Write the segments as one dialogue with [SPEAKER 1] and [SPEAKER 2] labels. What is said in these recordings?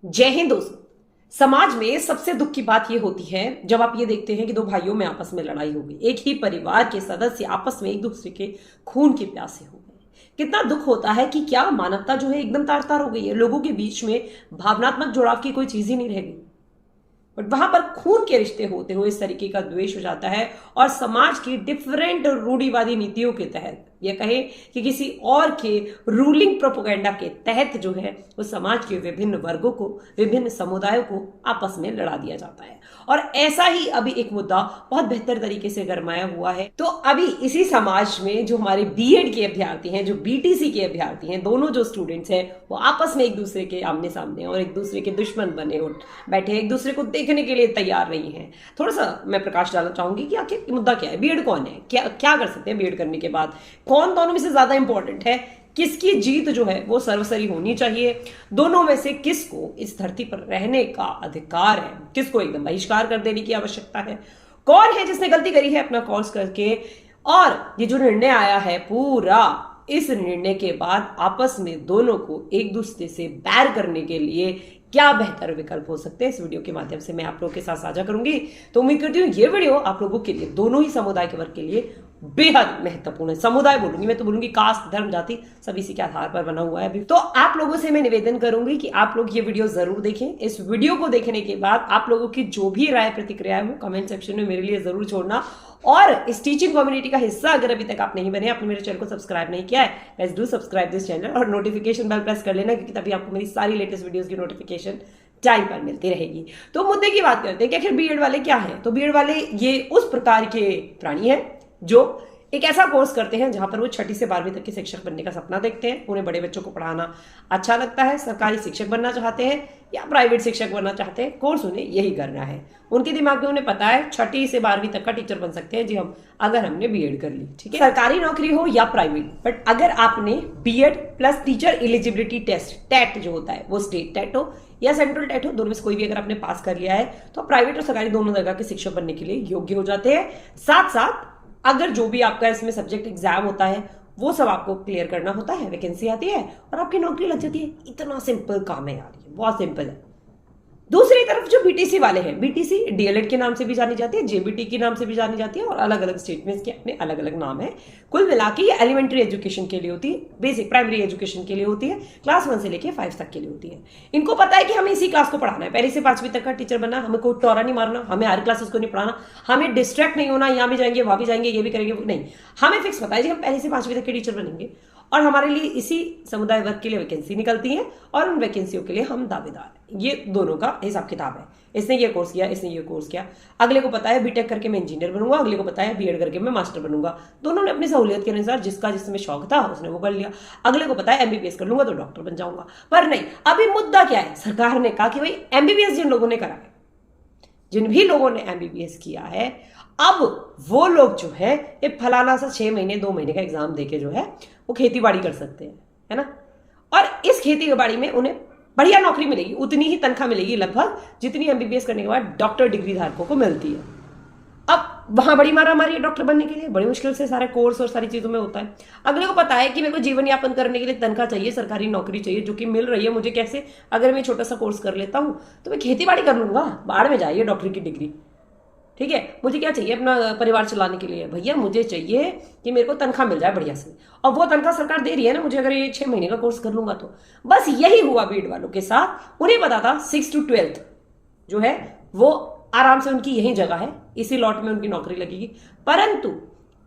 [SPEAKER 1] जय हिंद दोस्तों। समाज में सबसे दुख की बात यह होती है जब आप ये देखते हैं कि दो भाइयों में आपस में लड़ाई हो गई, एक ही परिवार के सदस्य आपस में एक दूसरे के खून के प्यासे हो गए। कितना दुख होता है कि क्या मानवता जो है एकदम तार तार हो गई है, लोगों के बीच में भावनात्मक जुड़ाव की कोई चीज ही नहीं रह गई। बट वहां पर खून के रिश्ते होते हुए इस तरीके का द्वेष हो जाता है और समाज की डिफरेंट रूढ़िवादी नीतियों के तहत या कहें कि किसी और के रूलिंग प्रोपोगेंडा के तहत जो है वो समाज के विभिन्न वर्गों को, विभिन्न समुदायों को आपस में लड़ा दिया जाता है। और ऐसा ही अभी एक मुद्दा बहुत बेहतर तरीके से गरमाया हुआ है। तो अभी इसी समाज में जो हमारे बीएड के अभ्यर्थी हैं, जो बीटीसी के अभ्यर्थी हैं, दोनों जो स्टूडेंट्स हैं वो आपस में एक दूसरे के आमने सामने और एक दूसरे के दुश्मन बने बैठे एक दूसरे को देखने के लिए तैयार नहीं है। थोड़ा सा मैं प्रकाश डालना चाहूंगी कि आखिर मुद्दा क्या है, बीएड कौन है, क्या क्या कर सकते हैं बीएड करने के बाद, कौन दोनों में से ज्यादा इंपॉर्टेंट है, किसकी जीत जो है वो सर्वसरी होनी चाहिए, दोनों में से किसको इस धरती पर रहने का अधिकार है, किसको एकदम बहिष्कार कर देने की आवश्यकता है, कौन है जिसने गलती करी है अपना कोर्स करके। और ये जो निर्णय आया है पूरा, इस निर्णय के बाद आपस में दोनों को एक दूसरे से बैर करने के लिए क्या बेहतर विकल्प हो सकते हैं, इस वीडियो के माध्यम से मैं आप लोगों के साथ साझा करूंगी। तो उम्मीद करती हूँ ये वीडियो आप लोगों के लिए, दोनों ही समुदाय के वर्ग के लिए बेहद महत्वपूर्ण है। समुदाय बोलूंगी मैं, तो बोलूंगी कास्ट, धर्म, जाति सब इसी के आधार पर बना हुआ है अभी। तो आप लोगों से मैं निवेदन करूंगी कि आप लोग ये वीडियो जरूर देखें। इस वीडियो को देखने के बाद आप लोगों की जो भी राय प्रतिक्रिया है वो कमेंट सेक्शन में मेरे लिए जरूर छोड़ना। और इस टीचिंग कम्युनिटी का हिस्सा अगर अभी तक आप नहीं बने, आपने मेरे चैनल को सब्सक्राइब नहीं किया है, guys do subscribe this channel और नोटिफिकेशन बेल प्रेस कर लेना, क्योंकि तभी आपको मेरी सारी लेटेस्ट वीडियोस की नोटिफिकेशन टाइम पर मिलती रहेगी। तो मुद्दे की बात करते हैं कि आखिर बीएड वाले क्या है। तो बीएड वाले ये उस प्रकार के प्राणी हैं जो एक ऐसा कोर्स करते हैं जहां पर वो 6ठी से 12वीं तक के शिक्षक बनने का सपना देखते हैं। उन्हें बड़े बच्चों को पढ़ाना अच्छा लगता है, सरकारी शिक्षक बनना चाहते हैं या प्राइवेट शिक्षक बनना चाहते हैं, कोर्स उन्हें यही करना है। उनके दिमाग में उन्हें पता है 6ठी से 12वीं तक का टीचर बन सकते हैं जी हम, अगर हमने बीएड कर ली, ठीक है, सरकारी नौकरी हो या प्राइवेट। बट अगर आपने BEd plus teacher eligibility test, TET जो होता है वो स्टेट टेट हो या सेंट्रल टेट हो, दोनों में से कोई भी अगर आपने पास कर लिया है तो प्राइवेट और सरकारी दोनों जगह के शिक्षक बनने के लिए योग्य हो जाते हैं। साथ साथ अगर जो भी आपका इसमें सब्जेक्ट एग्जाम होता है वो सब आपको क्लियर करना होता है, वैकेंसी आती है और आपकी नौकरी लग जाती है। इतना सिंपल काम है यार, ये बहुत सिंपल है। दूसरी तरफ जो बीटीसी वाले हैं, बीटीसी डीएलएड के नाम से भी जानी जाती है, जेबीटी के नाम से भी जानी जाती है और अलग अलग स्टेट में इसके अपने अलग अलग नाम है। कुल मिला के ये एलिमेंट्री एजुकेशन के लिए होती है, बेसिक प्राइमरी एजुकेशन के लिए होती है, क्लास 1 से लेके 5 तक के लिए होती है। इनको पता है कि हमें इसी क्लास को पढ़ाना है, पहली से 5वीं तक का टीचर बनना, हमें कोई टोरा नहीं मारना, हमें हर क्लासेस को नहीं पढ़ाना, हमें डिस्ट्रैक्ट नहीं होना, यहाँ भी जाएंगे वहां भी जाएंगे ये भी करेंगे, नहीं, हमें फिक्स पता है जी हम पहली से 5वीं तक के टीचर बनेंगे और हमारे लिए इसी समुदाय वर्ग के लिए वैकेंसी निकलती है और उन वैकेंसियों के लिए हम दावेदार हैं। ये दोनों का हिसाब किताब है। इसने ये कोर्स किया, इसने ये कोर्स किया, अगले को पता है बीटेक करके मैं इंजीनियर बनूंगा, अगले को पता है बीएड करके मैं मास्टर बनूंगा। दोनों ने अपनी सहूलियत के अनुसार जिसका जिसमें शौक था उसने वो कर लिया। अगले को पता है एमबीबीएस कर लूंगा तो डॉक्टर बन जाऊंगा। पर नहीं, अभी मुद्दा क्या है, सरकार ने कहा कि भाई एमबीबीएस जिन लोगों ने करा है, जिन भी लोगों ने एमबीबीएस किया है, अब वो लोग जो है ये फलाना सा 6 महीने 2 महीने का एग्जाम देके जो है वो खेती बाड़ी कर सकते हैं, है ना। और इस खेती बाड़ी में उन्हें बढ़िया नौकरी मिलेगी, उतनी ही तनख्वाह मिलेगी लगभग जितनी एमबीबीएस करने के बाद डॉक्टर डिग्री धारकों को मिलती है। अब वहां बड़ी मारा मारी है डॉक्टर बनने के लिए, बड़ी मुश्किल से सारे कोर्स और सारी चीजों में होता है। अगले को पता है कि मेरे को जीवन यापन करने के लिए तनख्वाह चाहिए, सरकारी नौकरी चाहिए जो कि मिल रही है मुझे, कैसे, अगर मैं छोटा सा कोर्स कर लेता हूं तो मैं खेती बाड़ी कर लूंगा, बाढ़ में जाइए डॉक्टर की डिग्री, ठीक है। मुझे क्या चाहिए अपना परिवार चलाने के लिए, भैया मुझे चाहिए कि मेरे को तनख्वाह मिल जाए बढ़िया से, और वो तनख्वाह सरकार दे रही है ना मुझे, अगर ये 6 महीने का कोर्स कर लूंगा तो। बस यही हुआ बीएड वालों के साथ। उन्हें पता था 6 to 12 जो है वो आराम से उनकी यही जगह है, इसी लॉट में उनकी नौकरी लगेगी। परंतु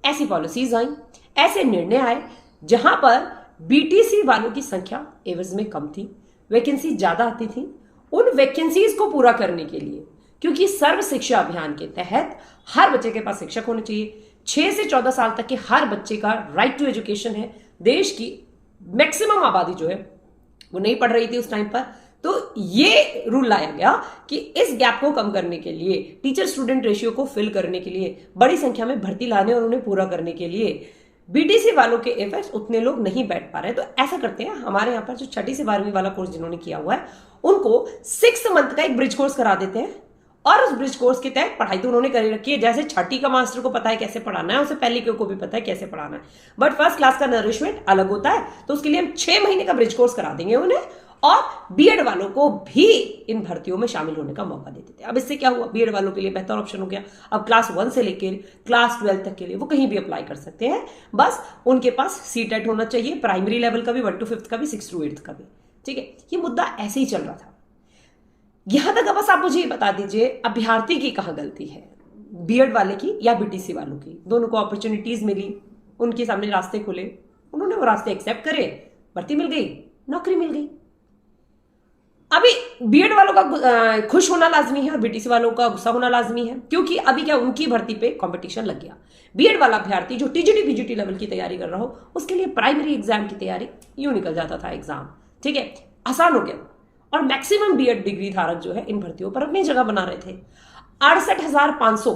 [SPEAKER 1] ऐसी पॉलिसीज आई, ऐसे निर्णय आए जहां पर बीटीसी वालों की संख्या एवज में कम थी, वैकेंसी ज्यादा आती थी। उन वैकेंसीज को पूरा करने के लिए, क्योंकि सर्व शिक्षा अभियान के तहत हर बच्चे के पास शिक्षक होने चाहिए, 6 से 14 साल तक के हर बच्चे का राइट टू एजुकेशन है। देश की मैक्सिमम आबादी जो है वो नहीं पढ़ रही थी उस टाइम पर, तो ये रूल लाया गया कि इस गैप को कम करने के लिए, टीचर स्टूडेंट रेशियो को फिल करने के लिए, बड़ी संख्या में भर्ती लाने और उन्हें पूरा करने के लिए बीटीसी वालों के एफएक्स उतने लोग नहीं बैठ पा रहे हैं। तो ऐसा करते हैं, हमारे यहाँ पर जो 6ठी से 12वीं वाला कोर्स जिन्होंने किया हुआ है उनको 6 मंथ का एक ब्रिज कोर्स करा देते हैं और उस ब्रिज कोर्स के तहत पढ़ाई तो उन्होंने कर रखी है। जैसे 6ठी का मास्टर को पता है कैसे पढ़ाना है, उसे पहली को भी पता है कैसे पढ़ाना है, बट फर्स्ट क्लास का नरिशमेंट अलग होता है, तो उसके लिए हम 6 महीने का ब्रिज कोर्स करा देंगे उन्हें और बीएड वालों को भी इन भर्तियों में शामिल होने का मौका देते थे। अब इससे क्या हुआ, बीएड वालों के लिए बेहतर ऑप्शन हो गया। अब क्लास 1 से लेकर क्लास 12 तक के लिए वो कहीं भी अप्लाई कर सकते हैं, बस उनके पास सीटेट होना चाहिए, प्राइमरी लेवल का भी, 1 to 5 का भी, 6 to 8 का भी। ठीक है, ये मुद्दा ऐसे ही चल रहा था। यहां तक बस आप मुझे ये बता दीजिए अभ्यर्थी की कहां गलती है, बीएड वाले की या बीटीसी वालों की? दोनों को अपॉर्चुनिटीज मिली, उनके सामने रास्ते खुले, उन्होंने वो रास्ते एक्सेप्ट करे, भर्ती मिल गई, नौकरी मिल गई। अभी बीएड वालों का खुश होना लाजमी है और बीटीसी वालों का गुस्सा होना लाजमी है, क्योंकि अभी क्या उनकी भर्ती पे कंपटीशन लग गया। बीएड वाला अभ्यर्थी जो टीजीटी पीजीटी लेवल की तैयारी कर रहा हो, उसके लिए प्राइमरी एग्जाम की तैयारी यूं निकल जाता था एग्जाम। ठीक है, आसान हो गया। और मैक्सिमम बीएड डिग्री धारक जो है इन भर्तियों पर अपनी जगह बना रहे थे। 68,500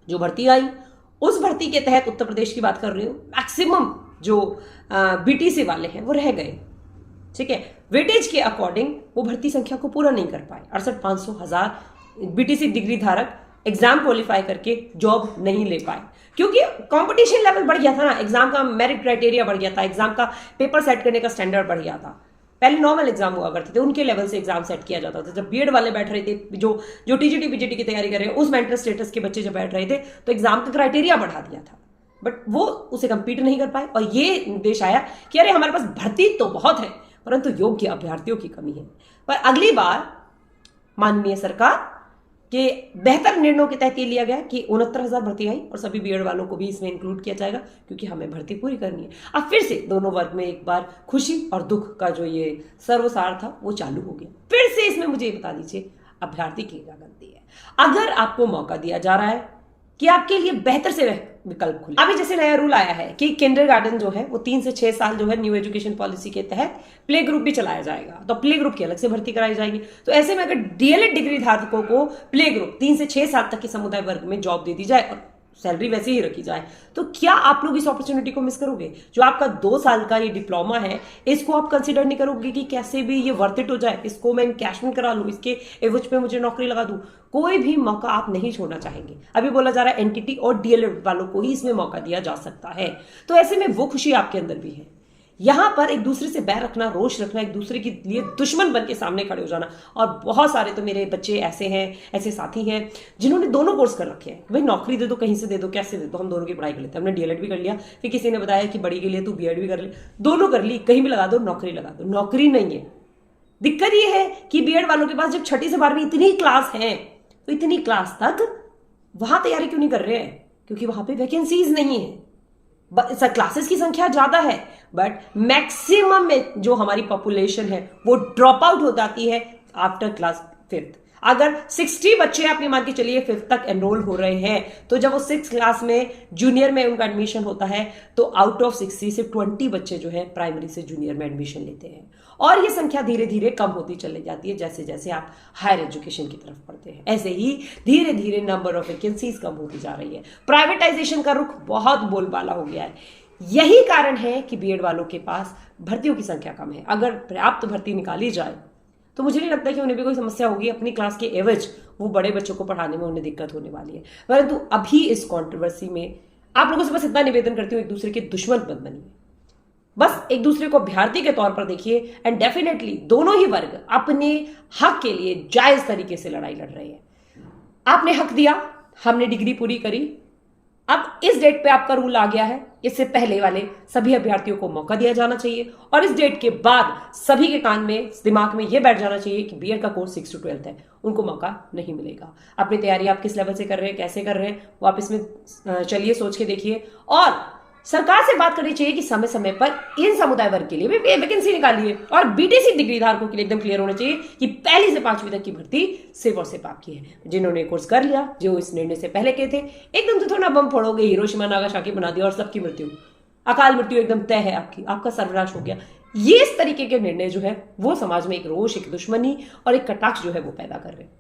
[SPEAKER 1] जो भर्ती आई, उस भर्ती के तहत उत्तर प्रदेश की बात कर रही हूं, मैक्सिमम जो बीटीसी वाले हैं वो रह गए। ठीक है, वेटेज के अकॉर्डिंग वो भर्ती संख्या को पूरा नहीं कर पाए। 68,500 1000 बीटीसी डिग्री धारक एग्जाम क्वालिफाई करके जॉब नहीं ले पाए, क्योंकि कंपटीशन लेवल बढ़ गया था ना, एग्जाम का मेरिट क्राइटेरिया बढ़ गया था, एग्जाम का पेपर सेट करने का स्टैंडर्ड बढ़ गया था। पहले नॉर्मल एग्जाम हुआ करते थे, उनके लेवल से एग्जाम सेट किया जाता था। जब बीएड वाले बैठ रहे थे, जो टीजीटी पीजीटी की तैयारी कर रहे हैं, उस मेंटल स्टेटस के बच्चे जब बैठ रहे थे, तो एग्जाम का क्राइटेरिया बढ़ा दिया था, बट वो उसे कंपीट नहीं कर पाए। और ये निर्देश आया कि अरे हमारे पास भर्ती तो बहुत है, परंतु योग्य अभ्यर्थियों की कमी है। पर अगली बार माननीय सरकार के बेहतर निर्णयों के तहत ये लिया गया कि 69,000 भर्ती आई और सभी बीएड वालों को भी इसमें इंक्लूड किया जाएगा, क्योंकि हमें भर्ती पूरी करनी है। अब फिर से दोनों वर्ग में एक बार खुशी और दुख का जो ये सर्वसार था वो चालू हो गया। फिर से इसमें मुझे बता दीजिए अभ्यर्थी की क्या गलती है? अगर आपको मौका दिया जा रहा है कि आपके लिए बेहतर से विकल्प खुले, अभी जैसे नया रूल आया है कि किंडरगार्टन जो है वो 3 से 6 साल जो है न्यू एजुकेशन पॉलिसी के तहत प्ले ग्रुप भी चलाया जाएगा, तो प्ले ग्रुप की अलग से भर्ती कराई जाएगी। तो ऐसे में अगर डीएलएड डिग्री धारकों को प्ले ग्रुप 3 से 6 साल तक के समुदाय वर्ग में जॉब दे दी जाए और सैलरी वैसे ही रखी जाए, तो क्या आप लोग इस अपॉर्चुनिटी को मिस करोगे? जो आपका 2 साल का ये डिप्लोमा है, इसको आप कंसिडर नहीं करोगे कि कैसे भी ये वर्थ इट हो जाए, इसको मैं कैशमेंट करा लूं, इसके एवज पे मुझे नौकरी लगा दूं? कोई भी मौका आप नहीं छोड़ना चाहेंगे। अभी बोला जा रहा है एनटीटी और डीएलएड वालों को ही इसमें मौका दिया जा सकता है, तो ऐसे में वो खुशी आपके अंदर भी है। यहां पर एक दूसरे से बैर रखना, रोष रखना, एक दूसरे के लिए दुश्मन बन के सामने खड़े हो जाना, और बहुत सारे तो मेरे बच्चे ऐसे हैं, ऐसे साथी हैं जिन्होंने दोनों कोर्स कर रखे हैं। भाई नौकरी दे दो, कहीं से दे दो, कैसे दे दो, हम दोनों की पढ़ाई कर लेते हैं। हमने डीएलएड भी कर लिया, फिर किसी ने बताया कि बड़ी के लिए तू बीएड भी कर ले, दोनों कर ली, कहीं भी लगा दो, नौकरी लगा दो। नौकरी नहीं है। दिक्कत ये है कि बीएड वालों के पास जब 6ठी से 12वीं इतनी क्लास है, तो इतनी क्लास तक वहां तैयारी क्यों नहीं कर रहे हैं? क्योंकि वहां पे वैकेंसीज नहीं है। क्लासेस की संख्या ज्यादा है, बट मैक्सिमम में जो हमारी पॉपुलेशन है वो ड्रॉप आउट हो जाती है आफ्टर क्लास 5th। अगर 60 बच्चे अपनी मान के चलिए 5th तक एनरोल हो रहे हैं, तो जब वो 6th क्लास में जूनियर में उनका एडमिशन होता है, तो आउट ऑफ 60 सिर्फ 20 बच्चे जो है प्राइमरी से जूनियर में एडमिशन लेते हैं। और ये संख्या धीरे धीरे कम होती चली जाती है जैसे जैसे आप हायर एजुकेशन की तरफ बढ़ते हैं। ऐसे ही धीरे धीरे नंबर ऑफ वैकेंसीज कम होती जा रही है। प्राइवेटाइजेशन का रुख बहुत बोलबाला हो गया है। यही कारण है कि बीएड वालों के पास भर्तियों की संख्या कम है। अगर पर्याप्त भर्ती निकाली जाए तो मुझे नहीं लगता कि उन्हें भी कोई समस्या होगी। अपनी क्लास के एवज वो बड़े बच्चों को पढ़ाने में उन्हें दिक्कत होने वाली है। परंतु अभी इस कंट्रोवर्सी में आप लोगों से बस इतना निवेदन करती हूँ, एक दूसरे के दुश्मन मत बनिए, बस एक दूसरे को अभ्यर्थी के तौर पर देखिए। एंड डेफिनेटली दोनों ही वर्ग अपने हक के लिए जायज तरीके से लड़ाई लड़ रहे हैं। आपने हक दिया, हमने डिग्री पूरी करी, अब इस डेट पे आपका रूल आ गया है, इससे पहले वाले सभी अभ्यर्थियों को मौका दिया जाना चाहिए, और इस डेट के बाद सभी के कान में, दिमाग में यह बैठ जाना चाहिए कि बीएड का कोर्स 6 to 12 है, उनको मौका नहीं मिलेगा। अपनी तैयारी आप किस लेवल से कर रहे हैं, कैसे कर रहे हैं, वो आप इसमें चलिए सोच के देखिए। और सरकार से बात करनी चाहिए कि समय समय पर इन समुदाय वर्ग के लिए भी वैकेंसी निकालिए, और बीटीसी डिग्री धारकों के लिए एकदम क्लियर होना चाहिए कि 1 से 5वीं तक की भर्ती सिर्फ और सिर्फ आपकी है। जिन्होंने कोर्स कर लिया, जो इस निर्णय से पहले के थे, एकदम से थोड़ा बम फोड़ोगे, हिरोशिमा नागासाकी बना दिया और सबकी मृत्यु, अकाल मृत्यु एकदम तय है आपकी, आपका सर्वनाश हो गया। ये इस तरीके के निर्णय जो है वो समाज में एक रोष, एक दुश्मनी और एक कटाक्ष जो है वो पैदा कर रहे हैं।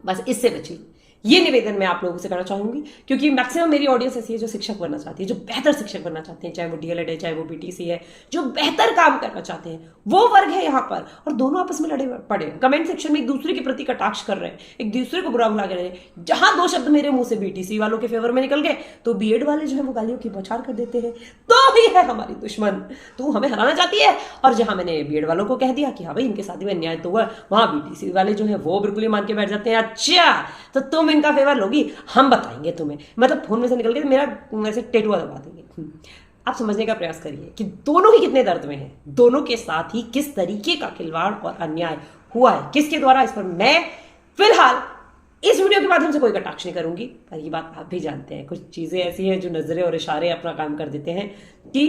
[SPEAKER 1] बस इससे बचिए। ये निवेदन मैं आप लोगों से करना चाहूंगी, क्योंकि मैक्सिमम मेरी ऑडियंस ऐसी है जो शिक्षक बनना चाहती है, जो बेहतर शिक्षक बनना चाहते हैं, चाहे वो डीएलएड है, चाहे वो बीटीसी है, जो बेहतर काम करना चाहते हैं, वो वर्ग है यहाँ पर। और दोनों आपस में लड़े पड़े हैं, कमेंट सेक्शन में एक दूसरे के प्रति कटाक्ष कर रहे हैं, एक दूसरे को बुरा भला कर रहे हैं। जहां दो शब्द मेरे मुंह से बीटीसी वालों के फेवर में निकल गए तो बीएड वाले जो है वो गालियों की बौछार कर देते हैं, तो ही है हमारी दुश्मन, तू हमें हराना चाहती है। और जहां मैंने बीएड वालों को कह दिया कि हाँ भाई इनके साथ में अन्याय तो हुआ, वहां बीटीसी वाले जो है वो बिल्कुल ही मान के बैठ जाते हैं, अच्छा तो तुम इनका फेवर लोगी, हम बताएंगे तुम्हें। मतलब फोन में से निकल के मेरा वैसे टेटुआ दबा देंगे। आप समझने का प्रयास करिए कि दोनों ही कितने दर्द में हैं, दोनों के साथ ही किस तरीके का खिलवाड़ और अन्याय हुआ है, किसके द्वारा। इस पर मैं फिलहाल इस वीडियो के माध्यम से कोई कटाक्ष नहीं करूंगी, पर ये बात आप भी जानते हैं कुछ चीजें ऐसी हैं जो नजरें और इशारे अपना काम कर देते हैं कि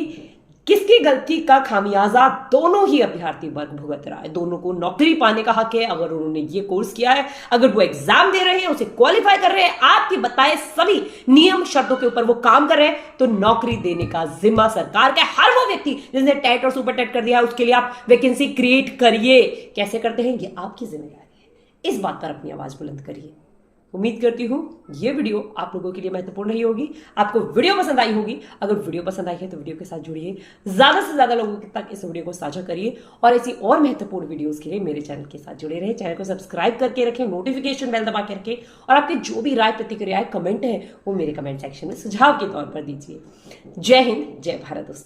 [SPEAKER 1] किसकी गलती का खामियाजा दोनों ही अभ्यर्थी वर्ग भुगत रहा है। दोनों को नौकरी पाने का हक है, अगर उन्होंने ये कोर्स किया है, अगर वो एग्जाम दे रहे हैं, उसे क्वालिफाई कर रहे हैं, आपके बताए सभी नियम शर्तों के ऊपर वो काम कर रहे हैं, तो नौकरी देने का जिम्मा सरकार का। हर वो व्यक्ति जिसने टेट और सुपर टेट कर दिया है उसके लिए आप वैकेंसी क्रिएट करिए। कैसे करते हैं ये आपकी जिम्मेदारी है, इस बात पर अपनी आवाज बुलंद करिए। उम्मीद करती हूं ये वीडियो आप लोगों के लिए महत्वपूर्ण रही होगी, आपको वीडियो पसंद आई होगी। अगर वीडियो पसंद आई है तो वीडियो के साथ जुड़िए, ज्यादा से ज्यादा लोगों तक इस वीडियो को साझा करिए, और ऐसी और महत्वपूर्ण वीडियोस के लिए मेरे चैनल के साथ जुड़े रहे। चैनल को सब्सक्राइब करके रखें, नोटिफिकेशन बेल दबा के रखें, और आपके जो भी राय प्रतिक्रियाएं कमेंट है वो मेरे कमेंट सेक्शन में सुझाव के तौर पर दीजिए। जय हिंद, जय भारत दोस्तों।